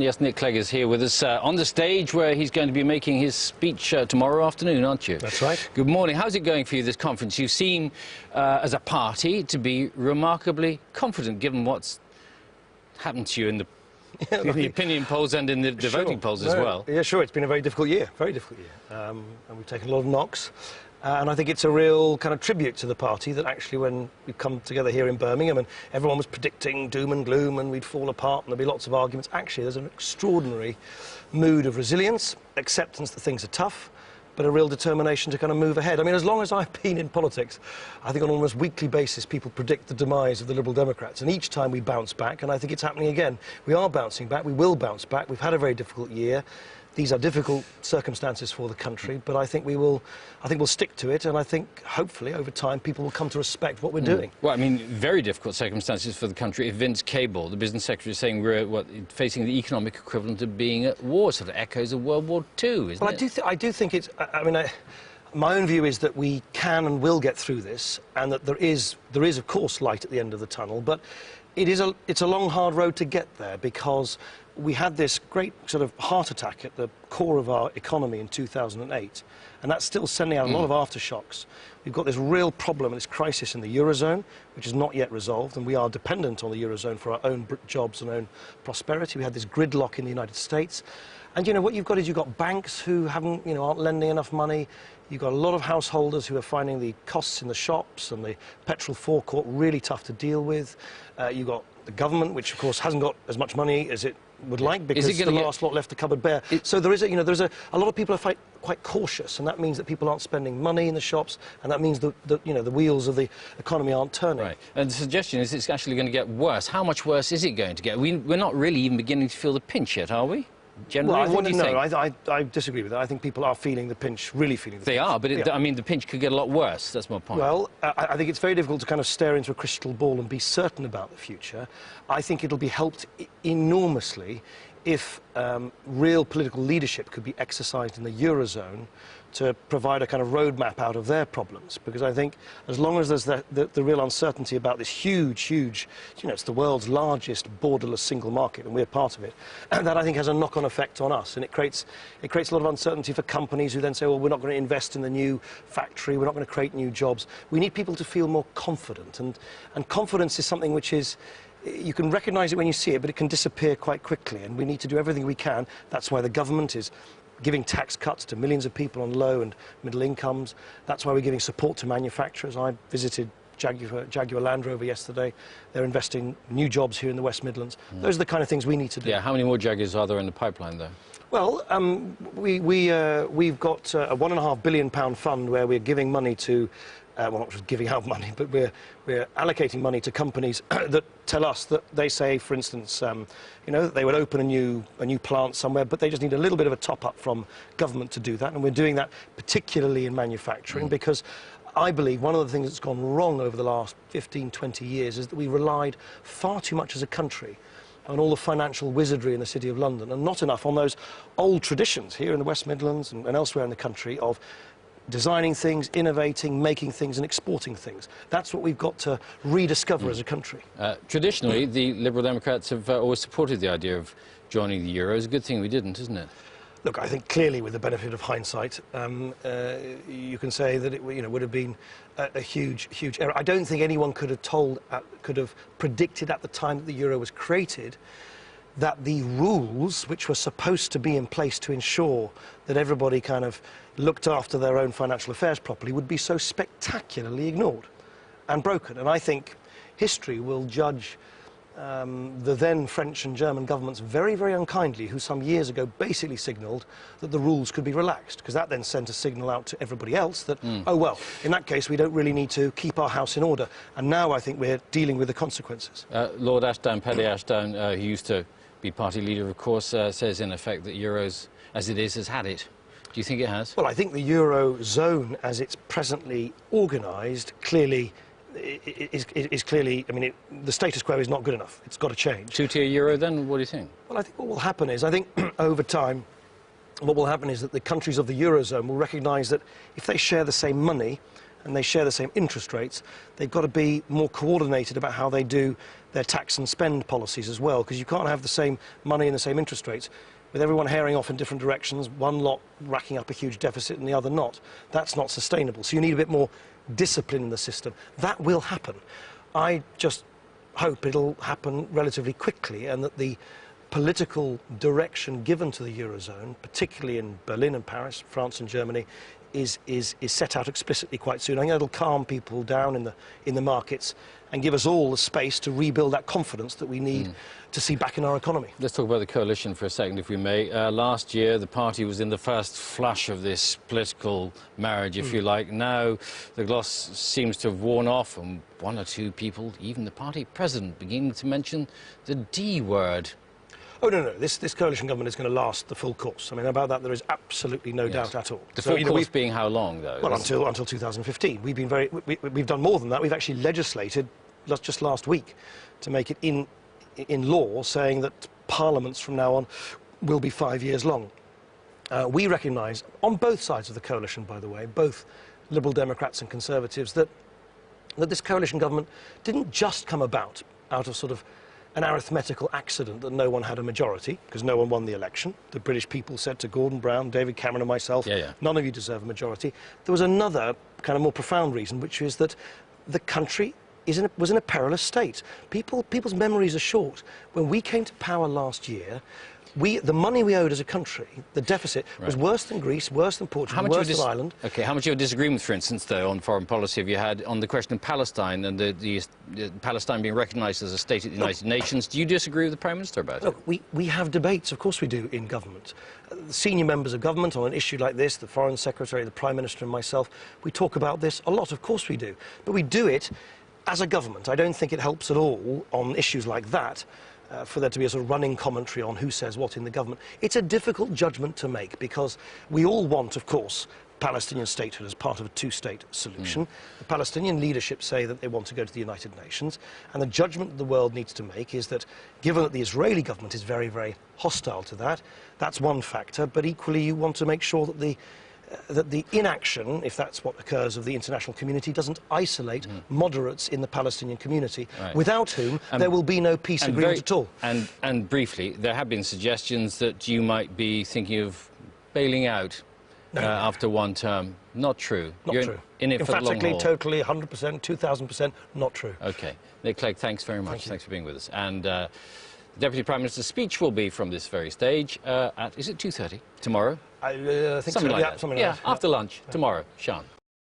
Yes, Nick Clegg is here with us on the stage where he's going to be making his speech tomorrow afternoon, aren't you? That's right. Good morning. How's it going for you, this conference? You seem, as a party, to be remarkably confident, given what's happened to you in the opinion polls and in the voting polls as well. Yeah, sure. It's been a very difficult year, and we've taken a lot of knocks. And I think it's a real kind of tribute to the party that actually when we come together here in Birmingham and everyone was predicting doom and gloom and we'd fall apart and there'd be lots of arguments, actually there's an extraordinary mood of resilience, acceptance that things are tough, but a real determination to kind of move ahead. I mean, as long as I've been in politics, I think on an almost weekly basis people predict the demise of the Liberal Democrats, and each time we bounce back, and I think it's happening again. We are bouncing back, we will bounce back. We've had a very difficult year. These are difficult circumstances for the country, but I think we'll stick to it, and I think, hopefully, over time, people will come to respect what we're doing. Well, I mean, very difficult circumstances for the country. If Vince Cable, the business secretary, is saying we're facing the economic equivalent of being at war, sort of echoes of World War II, isn't it? Well, I do think it's... my own view is that we can and will get through this, and that there is, of course, light at the end of the tunnel, but it's a long, hard road to get there, because we had this great sort of heart attack at the core of our economy in 2008, and that's still sending out a lot of aftershocks. We've got this real problem, this crisis in the Eurozone, which is not yet resolved, and we are dependent on the Eurozone for our own jobs and own prosperity. We had this gridlock in the United States. And, you know, what you've got is you've got banks who haven't, aren't lending enough money. You've got a lot of householders who are finding the costs in the shops and the petrol forecourt really tough to deal with. You've got the government, which, of course, hasn't got as much money as it would like, because the last lot left the cupboard bare. So there is a lot of people are quite cautious, and that means that people aren't spending money in the shops, and that means that the wheels of the economy aren't turning. Right. And the suggestion is it's actually going to get worse. How much worse is it going to get? We're not really even beginning to feel the pinch yet, are we? Generally, well, what do you think? I disagree with that. I think people are feeling the pinch, really feeling the pinch. They are, but I mean, the pinch could get a lot worse. That's my point. Well, I think it's very difficult to kind of stare into a crystal ball and be certain about the future. I think it'll be helped enormously if real political leadership could be exercised in the Eurozone to provide a kind of roadmap out of their problems. Because I think as long as there's the real uncertainty about this huge, it's the world's largest borderless single market, and we're part of it, and that I think has a knock-on effect on us. And it creates a lot of uncertainty for companies who then say, well, we're not going to invest in the new factory, we're not going to create new jobs. We need people to feel more confident, and confidence is something which is... You can recognise it when you see it, but it can disappear quite quickly, and we need to do everything we can. That's why the government is giving tax cuts to millions of people on low and middle incomes. That's why we're giving support to manufacturers. I visited Jaguar Land Rover yesterday. They're investing new jobs here in the West Midlands. Those are the kind of things we need to do. Yeah, how many more Jaguars are there in the pipeline, though? Well, we've got a £1.5 billion fund where we're giving money to... well, not just giving out money, but we're allocating money to companies that tell us that they say, for instance, that they would open a new plant somewhere, but they just need a little bit of a top-up from government to do that. And we're doing that particularly in manufacturing, because I believe one of the things that's gone wrong over the last 15, 20 years is that we relied far too much as a country on all the financial wizardry in the City of London, and not enough on those old traditions here in the West Midlands and elsewhere in the country of designing things, innovating, making things and exporting things. That's what we've got to rediscover as a country. Traditionally, the Liberal Democrats have always supported the idea of joining the Euro. It's a good thing we didn't, isn't it? Look, I think clearly, with the benefit of hindsight, you can say that it would have been a huge error. I don't think anyone could have predicted at the time that the Euro was created that the rules, which were supposed to be in place to ensure that everybody kind of looked after their own financial affairs properly, would be so spectacularly ignored and broken. And I think history will judge the then French and German governments very, very unkindly, who some years ago basically signalled that the rules could be relaxed, because that then sent a signal out to everybody else that, oh, well, in that case, we don't really need to keep our house in order. And now I think we're dealing with the consequences. Lord Ashdown, Paddy Ashdown, who used to be party leader, of course, says in effect that Euros, as it is, has had it. Do you think it has? Well, I think the Eurozone, as it's presently organised, clearly is clearly... I mean, the status quo is not good enough. It's got to change. Two-tier Euro, then? What do you think? Well, I think what will happen is, over time, what will happen is that the countries of the Eurozone will recognise that if they share the same money, and they share the same interest rates, they've got to be more coordinated about how they do their tax and spend policies as well, because you can't have the same money and the same interest rates with everyone herring off in different directions, one lot racking up a huge deficit and the other not. That's not sustainable. So you need a bit more discipline in the system. That will happen. I just hope it'll happen relatively quickly, and that the political direction given to the Eurozone, particularly in Berlin and Paris, France and Germany, is set out explicitly quite soon. I think it'll calm people down in the markets and give us all the space to rebuild that confidence that we need to see back in our economy. Let's talk about the coalition for a second, if we may. Last year, the party was in the first flush of this political marriage, if you like. Now, the gloss seems to have worn off, and one or two people, even the party president, beginning to mention the D word. Oh, no, this coalition government is going to last the full course. I mean, about that there is absolutely no doubt at all. The full course being how long, though? Well, until 2015. We've done more than that. We've actually legislated just last week to make it in law, saying that parliaments from now on will be 5 years long. We recognise, on both sides of the coalition, by the way, both Liberal Democrats and Conservatives, that this coalition government didn't just come about out of sort of an arithmetical accident that no one had a majority, because no one won the election. The British people said to Gordon Brown, David Cameron and myself, none of you deserve a majority. There was another kind of more profound reason, which is that the country was in a perilous state. People's memories are short. When we came to power last year, the money we owed as a country, the deficit, was worse than Greece, worse than Portugal, worse than Ireland. OK, how much of a disagreement, for instance, though, on foreign policy have you had on the question of Palestine and the Palestine being recognised as a state at the United Nations? Do you disagree with the Prime Minister about it? Look, we have debates, of course we do, in government. The senior members of government on an issue like this, the Foreign Secretary, the Prime Minister and myself, we talk about this a lot, of course we do. But we do it as a government. I don't think it helps at all on issues like that for there to be a sort of running commentary on who says what in the government. It's a difficult judgment to make, because we all want, of course, Palestinian statehood as part of a two-state solution. The Palestinian leadership say that they want to go to the United Nations, and the judgment that the world needs to make is that, given that the Israeli government is very, very hostile to that, that's one factor, but equally you want to make sure that the inaction, if that's what occurs, of the international community doesn't isolate moderates in the Palestinian community, without whom there will be no peace agreement at all. And briefly, there have been suggestions that you might be thinking of bailing out after one term. Not true. Not true. In it for the long haul. Totally, 100%, 2,000%, not true. OK. Nick Clegg, thanks very much. Thanks for being with us. And the Deputy Prime Minister's speech will be from this very stage at, is it 2:30 tomorrow? I think something so. like that. Something like that. After lunch tomorrow. Sean.